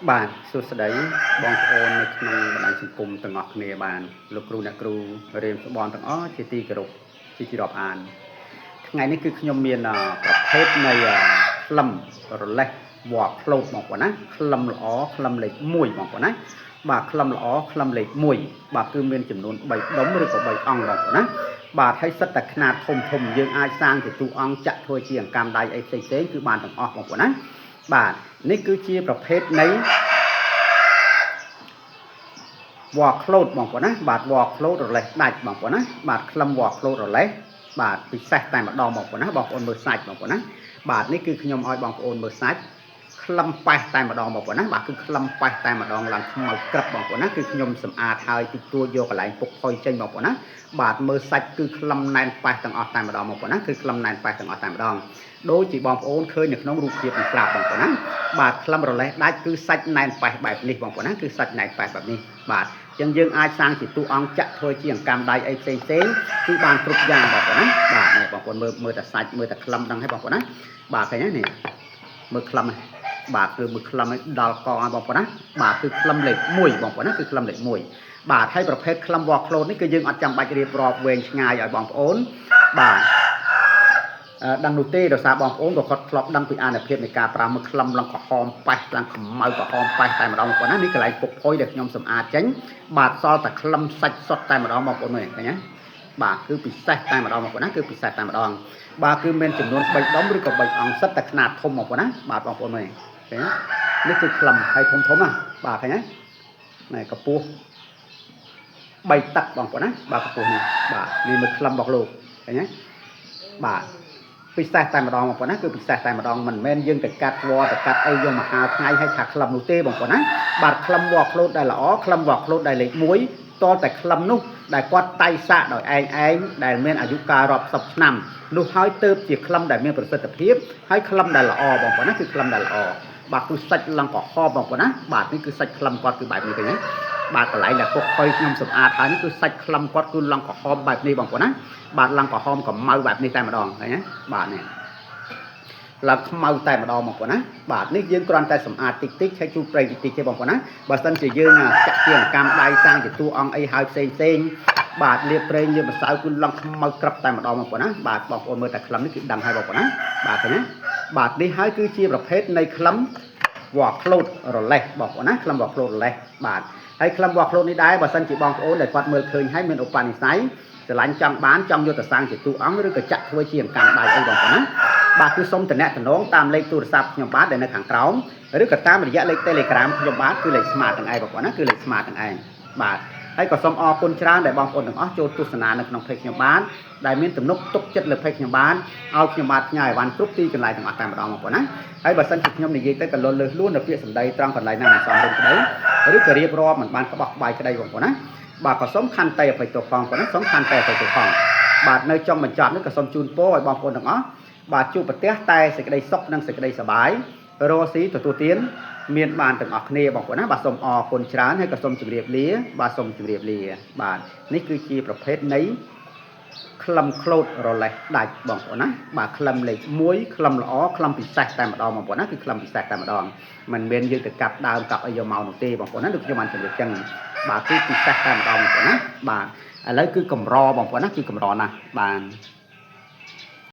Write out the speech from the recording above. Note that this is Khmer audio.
បាទសួស្តីបងប្អូននៅក្នុងបណ្ដាញសង្គមទាំងអស់គ្នាបានលោកគ្រូអ្នកគ្រូរៀនស្បនទាំងអស់ជាទីគោរពជាទីរាប់អានថ្ងៃនេះគឺខ្ញុំមានប្រភេទនៃក្លឹមរលេះវ៉ាផ្លូតបងប្អូនណាក្លឹមល្អក្លឹមលេខ1បងប្អូនណាបាទក្លឹមល្អក្លឹមលេខ1បាទគឺមានចំនួន3ដុំឬក៏3អង្គបងប្អូនណាបាទហើយសិតតែຂະຫນាតធំយើងអាចសាងជាតួអង្គចាក់ធ្វើជាអង្កាំដៃអីផ្សេងៗគឺបានទាំងអស់បងប្អូនណាបាទនេះគឺជាប្រភេទនៃវ៉ាក្លូតបងប្អូនណាបាទវ៉ាក្លូតរលេះដាច់បងប្អូនណាបាទក្លឹមវ៉ាក្លូតរលេះបាទពិសេសតែម្ដងបងប្អូនណាបងប្អូនមើលសាច់បងប្អូនណាបាទនេះគឺខ្ញុំឲ្យបងប្អូនមើលសាច់ក្លឹមប៉ែសតែម្ដងបងប្អូនណាបាទគឺក្លឹមប៉ែសតែម្ដងឡើងខ្មៅក្រឹបបងប្អូនណាគឺខ្ញុំសម្អាតហើយតិចតួចយកកន្លែងពុកផុយចេញបងប្អូនណាបាទមើលសាច់គឺក្លឹមណែនប៉ែសទាំងអស់តែម្ដងបងប្អូនណាគឺក្លឹមណែនប៉ែសទាំងអស់តែម្ដងដូចជាបងប្អូនឃើញនៅក្នុងរូបភាពនេះប្រាប់បងប្អូនណាបាទក្លឹមរលេះដាច់គឺសាច់ណែនប៉ែសបែបនេះបងប្អូនណាគឺសាច់ណែនប៉ែសបែបនេះបាទចឹងយើងអាចសាងជាតួអង្គចាក់ធ្វើជាអង្កាំដៃអីផ្សេងគឺបានគ្រប់យ៉ាងបងប្អូនណាបាទនេះបងប្អូនមើលតែសាច់មើលតែក្លឹមហ្នឹងហើយបងប្អូនណាបាទឃើញទេនេះមើលក្លឹមបាទគឺមើលក្លឹមឲ្យដល់កឲ្យបងប្អូនណាបាទគឺក្លឹមលេខ1បងប្អូនណាគឺក្លឹមលេខ1បាទហើយប្រភេទក្លឹមវ៉ាក្លូតនេះគឺយើងអត់ចាំបាច់រៀបរាប់វែងឆ្ងាយឲ្យបងប្អូនបាទដឹងនោះទេដោយសារបងប្អូនក៏គាត់ធ្លាប់ដឹងពីអានុភាពនៃការប្រើមើលក្លឹមឡើងក្រហមប៉ែសឡើងខ្មៅក្រហមប៉ែសតែម្ដងបងប្អូនណានេះកន្លែងពុកផុយដែលខ្ញុំសម្អាតចេញបាទសល់តែក្លឹមសាច់សុទ្ធតែម្ដងបងប្អូនមើលឃើញទេបាទគឺពិសេសតែម្ដងបងប្អូនណាគឺពិសេសតែម្ដងបាទគឺមានចំនួន3ដុំឬក៏3អង្គសិតតែຂະຫນាតធំបងប្អូនណាបាទបងប្អូនមើលឃើញនេះគឺក្លឹមហើយធំណាបាទឃើញទេនេះកម្ពស់3តឹកបងប្អូនណាបាទកម្ពស់នេះបាទនេះមើលក្លឹមរបស់លោកឃើញទេបាទពិសេសតែម្ដងបងប្អូនណាគឺពិសេសតែម្ដងមិនមែនយើងទៅកាត់វ៉ទៅកាត់អីយកមកហាលថ្ងៃឲ្យថាក្លឹមនោះទេបងប្អូនណាបាទក្លឹមវ៉ាក្លូតដែលល្អក្លឹមវ៉ាក្លូតដែលលេខ1តតែក្លឹមនោះដែលគាត់តៃសាកដោយឯងដែលមានអាយុកាលរាប់សិបឆ្នាំនោះហើយទៅជាក្លឹមដែលមានប្រសិទ្ធភាពហើយក្លឹមដែលល្អបងប្អូនណាគឺក្លឹមដែលល្អបាទគឺសាច់ឡើងក្រហមបងប្អូនណាបាទនេះគឺសាច់ក្លឹមគាត់គឺបែបនេះឃើញទេបាទកន្លែងដែលពុកផុយខ្ញុំសម្អាតហើយនេះគឺសាច់ក្លឹមគាត់គឺឡើងក្រហមបែបនេះបងប្អូនណាបាទឡើងក្រហមកម្ៅបែបនេះតែម្ដងឃើញទេបាទនេះឡើងខ្មៅតែម្ដងបងប្អូនណាបាទនេះយើងគ្រាន់តែសម្អាតតិចហើយជូតប្រេងតិចទេបងប្អូនណាបើសិនជាយើងចាក់ជាអង្កាំដៃសាងជាតួអង្គអីហើយផ្សេងបាទលាបប្រេងលាបម្សៅគឺឡើងខ្មៅក្រឹបតែម្ដងបងប្អូនណាបាទបងប្អូនមើលតែក្លឹមនេះគឺដឹងហើយបងប្អូនណាបាទឃើញទេបាទនេះហើយគឺជាប្រភេទនៃក្លឹមវ៉ាក្លូតរលេះបងប្អូនណាក្លឹមវ៉ាក្លូតរលេះបាទហើយក្លឹមវ៉ាក្លូតនេះដែរបើសិនជាបងប្អូនដែលគាត់មើលឃើញហើយមានឧបនិស្ស័យស្រឡាញ់ចង់បានចង់យកទៅសាងជាតួអង្គឬក៏ចាក់ធ្វើជាអង្កាំដៃអីបងប្អូនណាបាទគឺសូមតំណែងតាមលេខទូរស័ព្ទខ្ញុំបាទដែលនៅខាងក្រោមឬក៏តាមរយៈលេខ Telegram ខ្ញុំបាទគឺលេខ Smart ទាំងឯងបងប្អូនណាគឺលេខ Smart ទាំងឯងបាទហើយក៏សូមអរគុណច្រើនដែលបងប្អូនទាំងអស់ចូលទស្សនានៅក្នុង Page ខ្ញុំបាទដែលមានទំនុកទុកចិត្តលើ Page ខ្ញុំបាទឲ្យខ្ញុំបាទផ្ញើអីវ៉ាន់គ្រប់ទីកន្លែងទាំងអស់តែម្ដងបងប្អូនណាហើយបើសិនជាខ្ញុំនិយាយទៅក៏លន់លើសលួននៅពាក្យសម្ដីត្រង់កន្លែងណាមិនសមរម្យក្តីឬក៏រៀបរាប់មិនបានក្បោះក្បាយក្តីបងប្អូនណាបាទក៏សូមខន្តីអភ័យទោសផងបងប្អូនណាសូមខន្តីអភ័យទោសផងបាទនៅចុងបញ្ចប់នេះក៏សូមជូនពរឲ្យបងប្អូនទាំងអស់បាទជួបប្រទះតែសេចក្តីសុខនិងសេចក្តីសប្បាយរស់ស៊ីទទួលទានមានបានទាំងអស់គ្នាបងប្អូនណាបាទសូមអរគុណច្រើនហើយក៏សូមជម្រាបលាបាទសូមជម្រាបលាបាទនេះគឺជាប្រភេទនៃក្លឹមក្លូតរលេះដាច់បងប្អូនណាបាទក្លឹមលេខ1ក្លឹមល្អក្លឹមពិសេសតែម្ដងបងប្អូនណាគឺក្លឹមពិសេសតែម្ដងមិនមែនយើងទៅកាប់ដើមកាប់អីយកមកនោះទេបងប្អូនណាដូចខ្ញុំបានជម្រាបចឹងបាទគឺពិសេសតែម្ដងបងប្អូនណាបាទឥឡូវគឺកម្របងប្អូនណាគឺកម្រណាស់បាទ